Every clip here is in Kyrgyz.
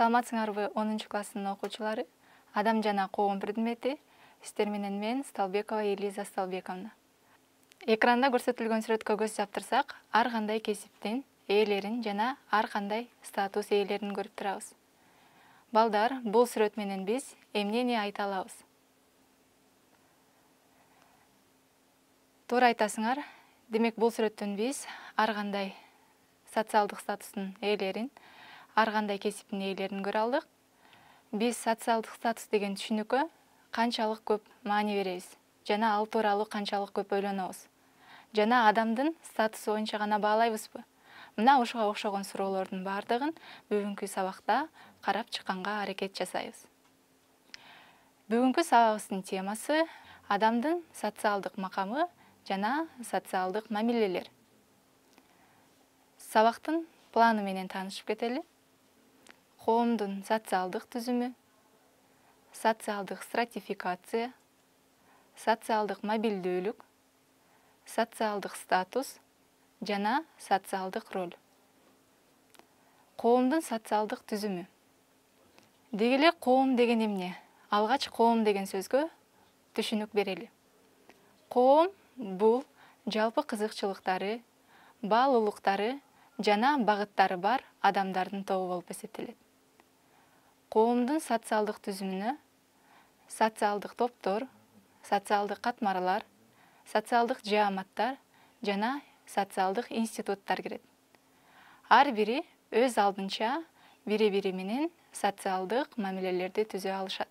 Саламатсыңарбы 10 класстын окуучулары? Адам жана коом предмети. Сиздер менен мен Сталбекова Элиза Сталбековна. Экранда көрсөтүлгөн сүрөткө көз жаптырсак, ар кандай кесиптин ээлерин жана ар кандай статус ээлерин көрүп турабыз. Балдар, бул сүрөт менен биз эмнени айта алабыз? Туура айтасыңар. Демек бул сүрөттөн биз ар кандай социалдык статустун ээлерин, ар кандай кесиптин ээлерин көрө алдык. Биз социалдык статус деген түшүнүккө канчалык көп маани беребиз жана ал тууралуу канчалык көп ойлонобуз. Жана адамдын статусу боюнча гана баалайбызбы? Мына ушуга окшогон суроолордун баардыгын бүгүнкү сабакта карап чыкканга аракет жасайбыз. Бүгүнкү сабагыбыздын темасы адамдын социалдык макамы жана социалдык мамилелер. Сабактын планы менен таанышып кетели. Коомдун социалдык түзүмү, социалдык стратификация, социалдык мобилдүүлүк, социалдык статус жана социалдык роль. Коомдун социалдык түзүмү. Деги эле коом деген эмне? Алгач коом деген сөзгө түшүнүк берели. Коом бул жалпы кызыкчылыктары, баалуулуктары жана багыттары бар адамдардын тобу болуп эсептелет. Коомдун социалдык түзүмүнө социалдык топтор, социалдык катмарлар, социалдык жааматтар жана социалдык институттар кирет. Ар бири өз алдынча бири-бири менен социалдык мамилелерди түзө алышат.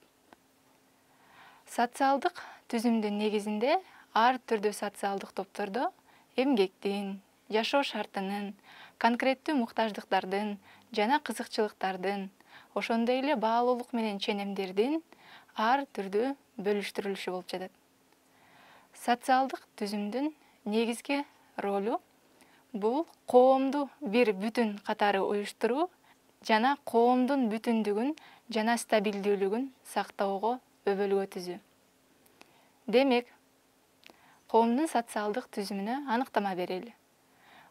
Социалдык түзүмдүн негизинде ар түрдүү социалдык топтордо эмгектин, жашоо шартынын, конкреттүү муктаждыктардын жана кызыкчылыктардын, ошондой эле баалуулук менен ченемдердин ар түрдүү бөлүштүрүлүшү болуп жатат. Социалдык түзүмдүн негизги ролу бул коомду бир бүтүн катары уюштуруу жана коомдун бүтүндүгүн жана стабилдүүлүгүн сактоого өбөлгө түзүү. Демек, коомдун социалдык түзүмүнө аныктама берели.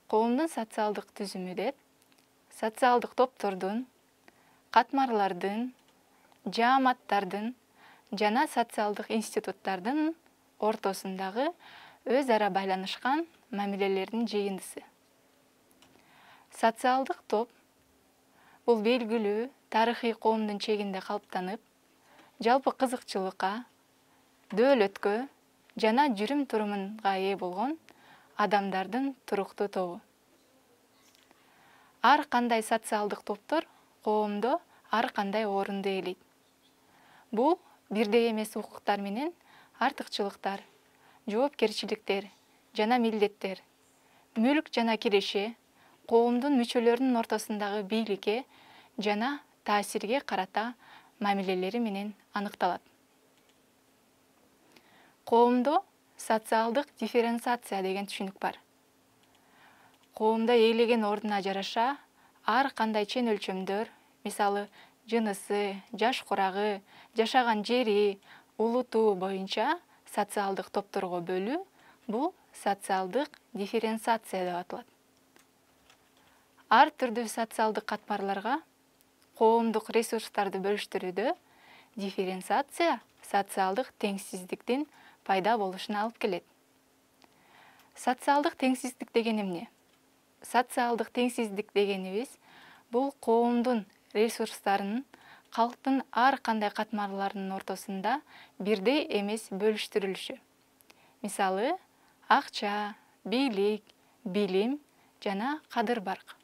Коомдун социалдык түзүмү деп социалдык топтордун, катмарлардын, жааматтардын жана социалдык институттардын ортосундагы өз ара байланышкан мамилелердин жыйындысы. Социалдык топ бул белгилүү тарыхый коомдун чегинде калыптанып, жалпы кызыкчылыкка, дөөлөткө жана жүрүм-турумунга ээ болгон адамдардын туруктуу тобу. Ар кандай социалдык топтор коомдо ар кандай орунду ээлейт. Бул бирдей эмес укуктар менен артыкчылыктар, жоопкерчиликтер жана милдеттер, мүлк жана киреше коомдун мүчөлөрүнүн ортосундагы бийликке жана таасирге карата мамилелери менен аныкталат. Коомдо социалдык дифференциация деген түшүнүк бар. Коомдо ээлеген ордуна жараша ар кандай чен өлчөмдөр, мисалы жынысы, жаш курагы, жашаган жери, улуту боюнча социалдык топторго бөлүү бул социалдык дифференциация деп аталат. Ар түрдүү социалдык катмарларга коомдук ресурстарды бөлүштүрүүдө дифференциация социалдык теңсиздиктин пайда болушуна алып келет. Социалдык теңсиздик деген эмне? Социалдык теңсиздик дегенибиз бул коомдун ресурстарынын калктын ар кандай катмарларынын ортосунда бирдей эмес бөлүштүрүлүшү. Мисалы, акча, бийлик, билим жана кадыр-барк.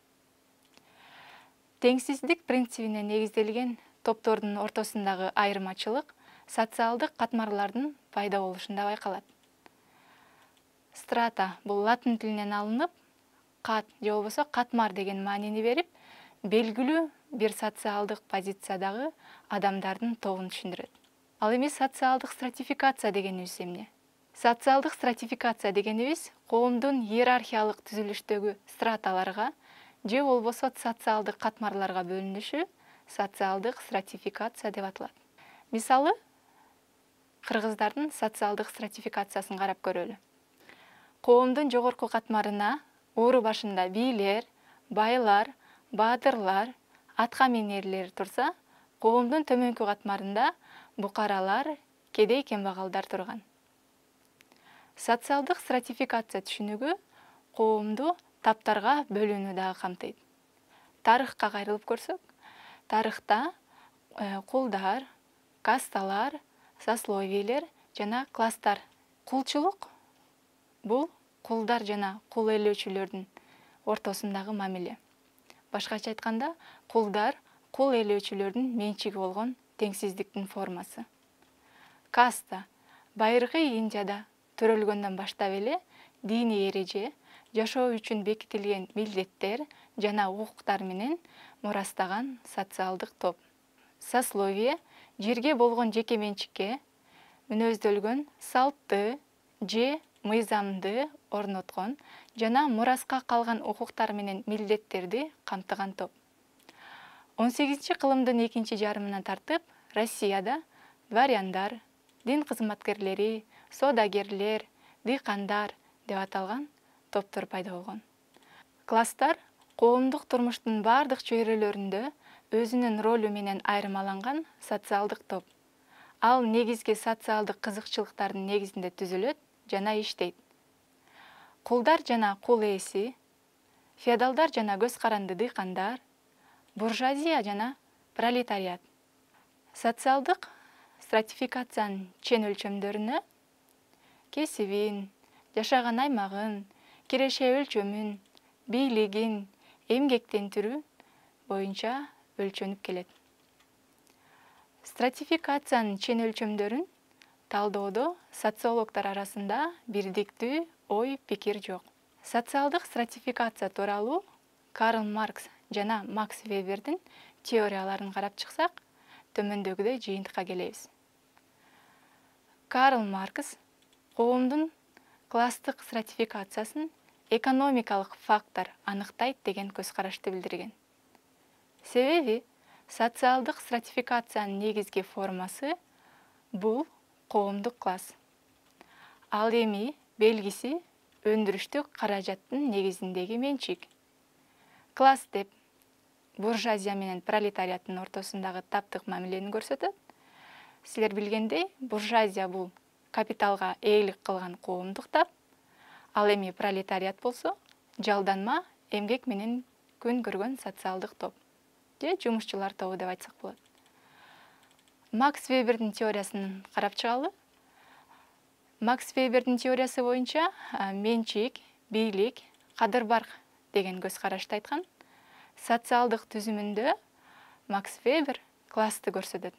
Теңсиздик принцибине негизделген топтордун ортосундагы айырмачылык социалдык катмарлардын пайда болушунда байкалат. Страта бул латын тилинен алынып, кат же болбосо катмар деген маанини берип, белгилүү бир социалдык позициядагы адамдардын тобун түшүндүрөт. Ал эми социалдык стратификация дегенибиз эмне? Социалдык стратификация дегенибиз коомдун иерархиялык түзүлүштөгү страталарга же болбосо социалдык катмарларга бөлүнүшү социалдык стратификация деп аталат. Мисалы, кыргыздардын социалдык стратификациясын карап көрөлү. Коомдун жогорку катмарына ууру башында бийлер, байлар, баатырлар, атка минерлер турса, коомдун төмөнкү катмарында букаралар, кедей кембагалдар турган. Социалдык стратификация түшүнүгү коомду таптарга бөлүүнү дагы камтыйт. Тарыхка кайрылып көрсөк, тарыхта кулдар, касталар, сословиелер жана класстар. Кулчулук бул кулдар жана кул ээлөөчүлөрдүн ортосундагы мамиле. Башкача айтканда, кулдар кул ээлөөчүлөрдүн менчиги болгон теңсиздиктин формасы. Каста байыркы Индияда төрөлгөндөн баштап эле диний эреже, жашоо үчүн бекитилген милдеттер жана укуктар менен мурастаган социалдык топ. Сословие жерге болгон жеке менчикке мүнөздөлгөн салтты же мыйзамды орноткон жана мураска калган укуктар менен милдеттерди камтыган топ. 18-кылымдын экинчи жарымынан тартып Россияда дворяндар, дин кызматкерлери, соодагерлер, дыйкандар деп аталган топтор пайда болгон. Класстар коомдук турмуштун бардык чөйрөлөрүндө өзүнүн ролу менен айырмаланган социалдык топ. Ал негизги социалдык кызыкчылыктардын негизинде түзүлөт жана иштейт. Кулдар жана кул ээси, феодалдар жана көз каранды дыйкандар, буржуазия жана пролетариат. Социалдык стратификациянын чен өлчөмдөрүнө кесибин, жашаган аймагын, киреше өлчөмүн, бийлигин, эмгектен түрү боюнча өлчөнүп келет. Стратификациянын чен өлчөмдөрүн талдоодо социологдор арасында бирдиктүү ой пикир жок. Социалдык стратификация тууралуу Карл Маркс жана Макс Вебердин теорияларын карап чыксак, төмөндөгүдөй жыйынтыкка келебиз. Карл Маркс коомдун класстык стратификациясын экономикалык фактор аныктайт деген көз карашты билдирген. Себеби социалдык стратификациянын негизги формасы бул коомдук класс. Ал эми белгиси өндүрүштүк каражаттын негизиндеги менчик. Класс деп буржуазия менен пролетариаттын ортосундагы таптык мамилени көрсөтөт. Силер билгендей, буржуазия бул капиталга ээлик кылган коомдук тап, ал эми пролетариат болсо жалданма эмгек менен күн көргөн социалдык топ же жумушчулар тобу деп айтсак болот. Макс Вебердин теориясын карап чыгалы. Макс Вебердин теориясы боюнча менчик, бийлик, кадыр-барк деген көз карашты айткан. Социалдык түзүмүндө Макс Вебер классты көрсөтөт.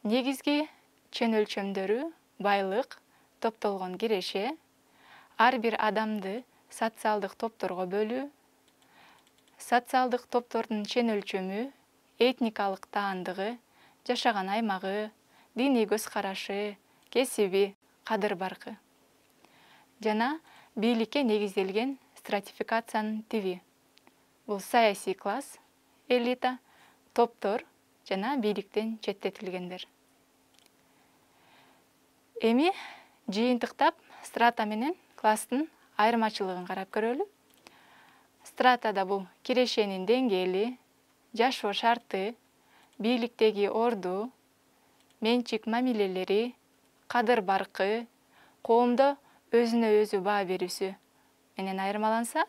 Негизги чен өлчөмдөрү байлык, топтолгон киреше, ар бир адамды социалдык топторго бөлүү, социалдык топтордун чен өлчөмү, этникалык таандыгы, жашаган аймагы, диний көз карашы, кесиби, кадыр-баркы жана бийликке негизделген стратификациянын тиби. Бул саясий класс, элита, топтор жана бийликтен четтетилгендер. Эми жыйынтыктап страта менен класстын айырмачылыгын карап көрөлү. Стратада бул кирешенин деңгээли, жашоо шарты, бийликтеги орду, менчик мамилелери, кадыр-баркы, коомдо өзүнө өзү баа берүүсү менен айырмаланса,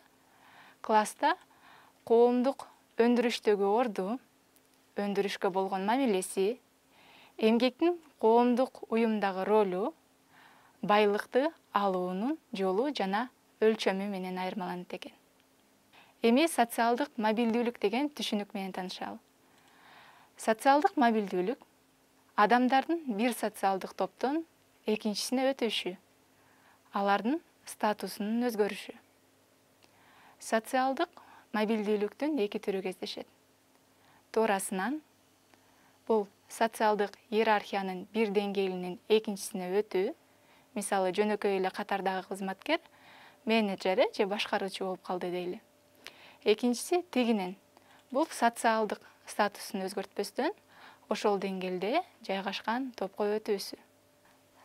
класста коомдук өндүрүштөгү орду, өндүрүшкө болгон мамилеси, эмгектин коомдук уюмдагы ролу, байлыкты алуунун жолу жана өлчөмү менен айырмаланат экен. Эми социалдык мобилдүүлүк деген түшүнүк менен таанышалы. Социалдык мобилдүүлүк адамдардын бир социалдык топтон экинчисине өтүшү, алардын статусунун өзгөрүшү. Социалдык мобилдүүлүктүн эки түрү кездешет. Туурасынан бул социалдык иерархиянын бир деңгээлинен экинчисине өтүү, мисалы жөнөкөй эле катардагы кызматкер менеджери же башкаруучу болуп калды дейли. Экинчиси тигинен бул социалдык статусун өзгөртпөстөн ошол деңгээлде жайгашкан топко өтүүсү.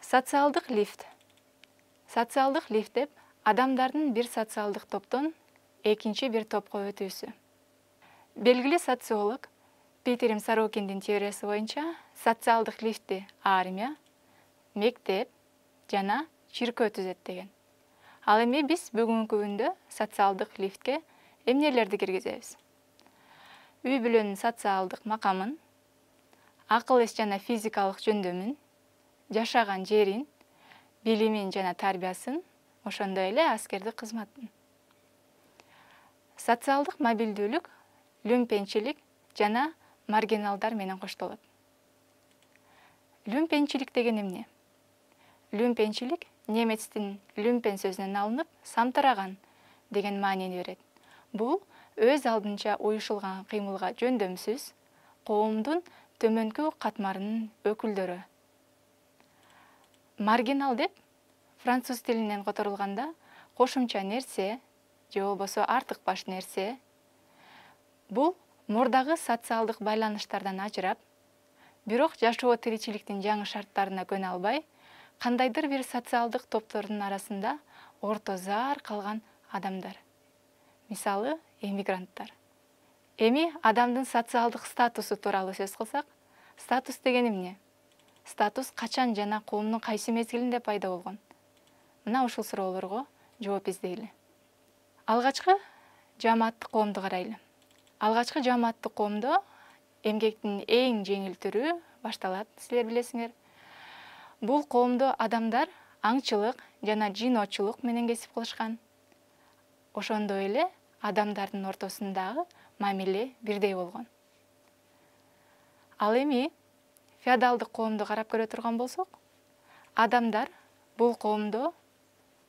Социалдык лифт. Социалдык лифт деп адамдардын бир социалдык топтон экинчи бир топко өтүүсү. Белгилүү социолог Питер Сорокиндин теориясы боюнча социалдык лифтти армия, мектеп жана чиркөө түзөт деген. Ал эми биз бүгүнкү күндө социалдык лифтке эмнелерди киргизебиз? Үй бүлөнүн социалдык макамын, акыл эс жана физикалык жөндөмүн, жашаган жерин, билимин жана тарбиясын, ошондой эле аскердик кызматын. Социалдык мобилдүүлүк, люмпенчилик жана маргиналдар менен коштолот. Люмпенчилик деген эмне? Люмпенчилик немецтин люмпен сөзүнөн алынып, самтыраган деген маанини берет. Бул өз алдынча уюшулган кыймылга жөндөмсүз коомдун төмөнкү катмарынын өкүлдөрү. Маргинал деп француз тилинен которулганда кошумча нерсе же болбосо артык баш нерсе. Бул мурдагы социалдык байланыштардан ажырап, бирок жашоо тиричиликтин жаңы шарттарына көнө албай, кандайдыр бир социалдык топтордун арасында ортозар калган адамдар. Мисалы, эмигранттар. Эми адамдын социалдык статусу тууралуу сөз кылсак, статус деген эмне? Статус качан жана коомдун кайсы мезгилинде пайда болгон? Мына ушул суроолорго жооп издейли. Алгачкы жааматтык коомду карайлы. Алгачкы жааматтык коомдо эмгектин эң жеңил түрү башталат, силер билесиңер. Бул коомдо адамдар аңчылык жана жиночулук менен кесип кылышкан. Ошондой эле адамдардын ортосундагы мамиле бирдей болгон. Ал эми феодалдык коомду карап көрө турган болсок, адамдар бул коомдо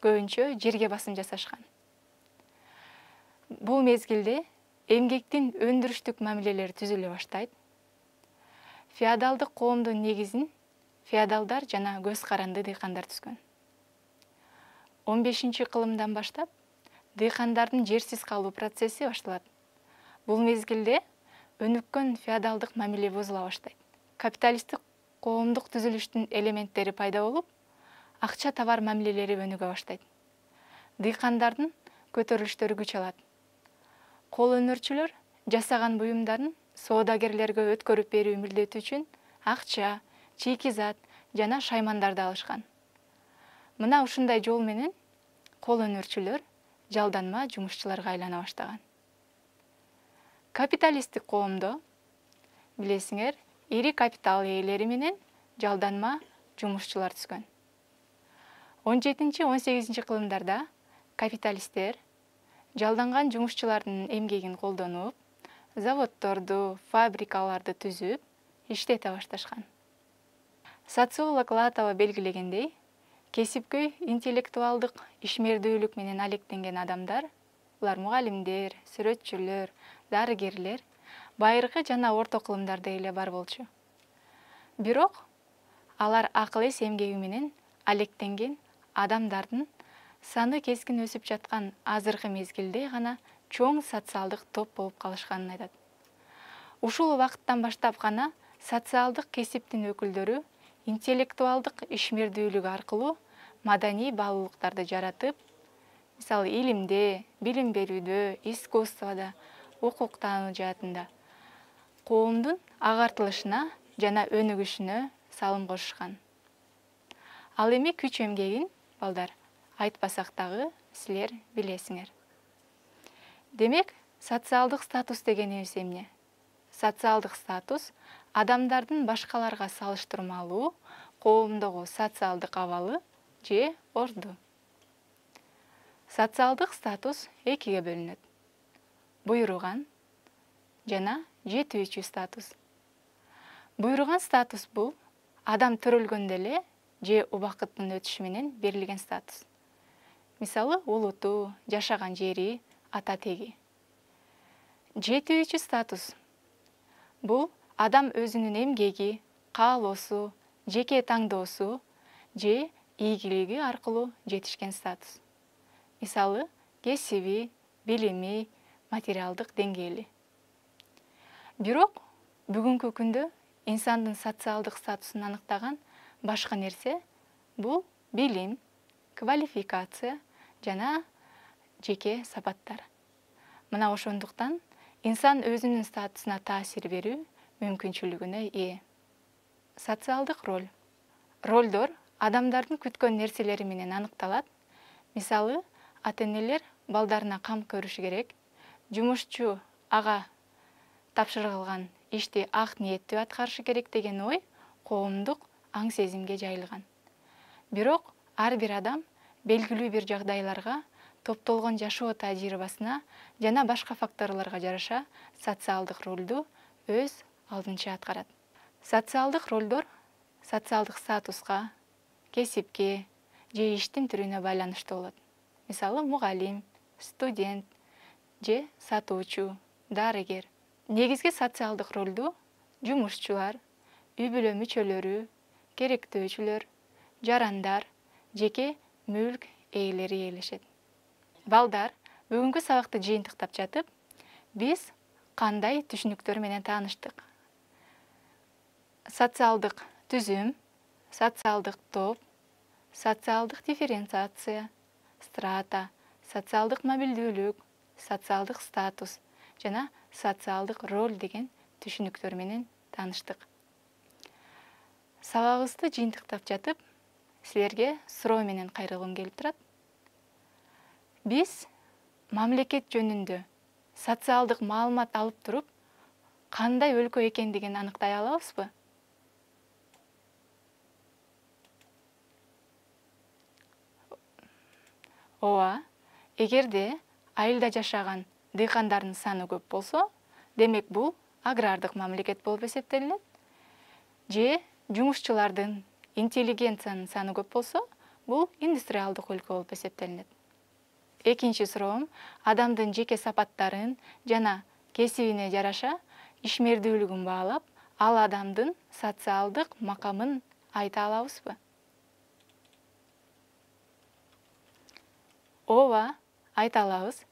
көбүнчө жерге басым жасашкан. Бул мезгилде эмгектин өндүрүштүк мамилелери түзүлө баштайт. Феодалдык коомдун негизин феодалдар жана көз каранды дыйкандар түзгөн. 15-кылымдан баштап дыйкандардын жерсиз калуу процесси башталат. Бул мезгилде өнүккөн феодалдык мамиле бузула баштайт. Капиталисттик коомдук түзүлүштүн элементтери пайда болуп, акча товар мамилелери өнүгө баштайт. Дыйкандардын көтөрүлүштөрү күч алат. Кол өнөрчүлөр жасаган буюмдарын соодагерлерге өткөрүп берүү милдети үчүн акча, чийки-зат жана шаймандарды алышкан. Мына ушундай жол менен кол өнөрчүлөр жалданма жумушчуларга айлана баштаган. Капиталисттик коомдо, билесиңер, ири капитал ээлери менен жалданма жумушчулар түзгөн. 17-18 кылымдарда капиталисттер жалданган жумушчулардын эмгегин колдонуп, заводдорду, фабрикаларды түзүп, иштете башташкан. Социолог Латова белгилегендей, кесипкөй интеллектуалдык ишмердүүлүк менен алектенген адамдар, булар мугалимдер, сүрөтчүлөр, дарыгерлер, байыркы жана орто кылымдарда эле бар болчу. Бирок алар акыл эс эмгеги менен алектенген адамдардын саны кескин өсүп жаткан азыркы мезгилде гана чоң социалдык топ болуп калышканын айтат. Ушул убакыттан баштап гана социалдык кесиптин өкүлдөрү интеллектуалдык ишмердүүлүк аркылуу маданий баалуулуктарды жаратып, мисалы илимде, билим берүүдө, искусствода, укуктануу жаатында коомдун агартылышына жана өнүгүшүнө салым кошушкан. Ал эми күч эмгегин, балдар, айтпасак дагы силер билесиңер. Демек, социалдык статус дегенибиз эмне? Социалдык статус адамдардын башкаларга салыштырмалуу коомдогу социалдык абалы же орду. Социалдык статус экиге бөлүнөт. Буйруган жана жетүүчү статус. Буйруган статус бул адам төрөлгөндө эле же убакыттын өтүшү менен берилген статус. Мисалы, улуту, жашаган жери, ата теги. Жетүүчү статус бул адам өзүнүн эмгеги, каалоосу, жеке таңдоосу же ийгилиги аркылуу жетишкен статус. Мисалы, кесиби, билими, материалдык деңгээли. Бирок бүгүнкү күндө инсандын социалдык статусун аныктаган башка нерсе бул билим, квалификация жана жеке сапаттар. Мына ошондуктан инсан өзүнүн статусуна таасир берүү мүмкүнчүлүгүнө ээ. Социалдык роль. Ролдор адамдардын күткөн нерселери менен аныкталат. Мисалы, ата-энелер балдарына кам көрүшү керек, жумушчу ага тапшырылган ишти ак ниеттүү аткарышы керек деген ой коомдук аң сезимге жайылган. Бирок ар бир адам белгилүү бир жагдайларга, топтолгон жашоо тажрыйбасына жана башка факторлорго жараша социалдык ролду өз алдынча аткарат. Социалдык ролдор социалдык статуска, кесипке же иштин түрүнө байланыштуу болот. Мисалы, мугалим, студент же сатуучу, дарыгер. Негизги социалдык ролду жумушчулар, үй бүлө мүчөлөрү, керектөөчүлөр, жарандар, жеке мүлк ээлери ээлешет. Балдар, бүгүнкү сабакты жыйынтыктап жатып, биз кандай түшүнүктөр менен тааныштык? Социалдык түзүм, социалдык топ, социалдык дифференциация, страта, социалдык мобилдүүлүк, социалдык статус жана социалдык роль деген түшүнүктөр менен тааныштык. Сабагыбызды жыйынтыктап жатып, силерге суроо менен кайрылгым келип турат. Биз мамлекет жөнүндө социалдык маалымат алып туруп, кандай өлкө экендигин аныктай алабызбы? Ооба, эгерде айылда жашаган дыйкандардын саны көп болсо, демек бул агрардык мамлекет болуп эсептелинет. Же жумушчулардын, интеллигенциянын саны көп болсо, бул индустриалдык өлкө болуп эсептелинет. Экинчи суроом, адамдын жеке сапаттарын жана кесибине жараша ишмердүүлүгүн баалап, ал адамдын социалдык макамын айта алабызбы? Ооба, айта алабыз.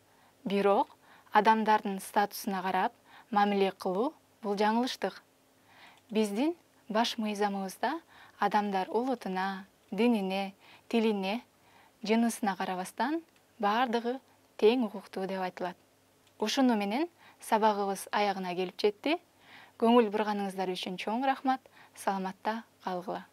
Бирок адамдардын статусуна карап мамиле кылуу бул жаңылыштык. Биздин баш мыйзамыбызда адамдар улутуна, динине, тилине, жынысына карабастан бардыгы тең укуктуу деп айтылат. Ушуну менен сабагыбыз аягына келип жетти. Көңүл бурганыңыздар үчүн чоң рахмат. Саламатта калгыла.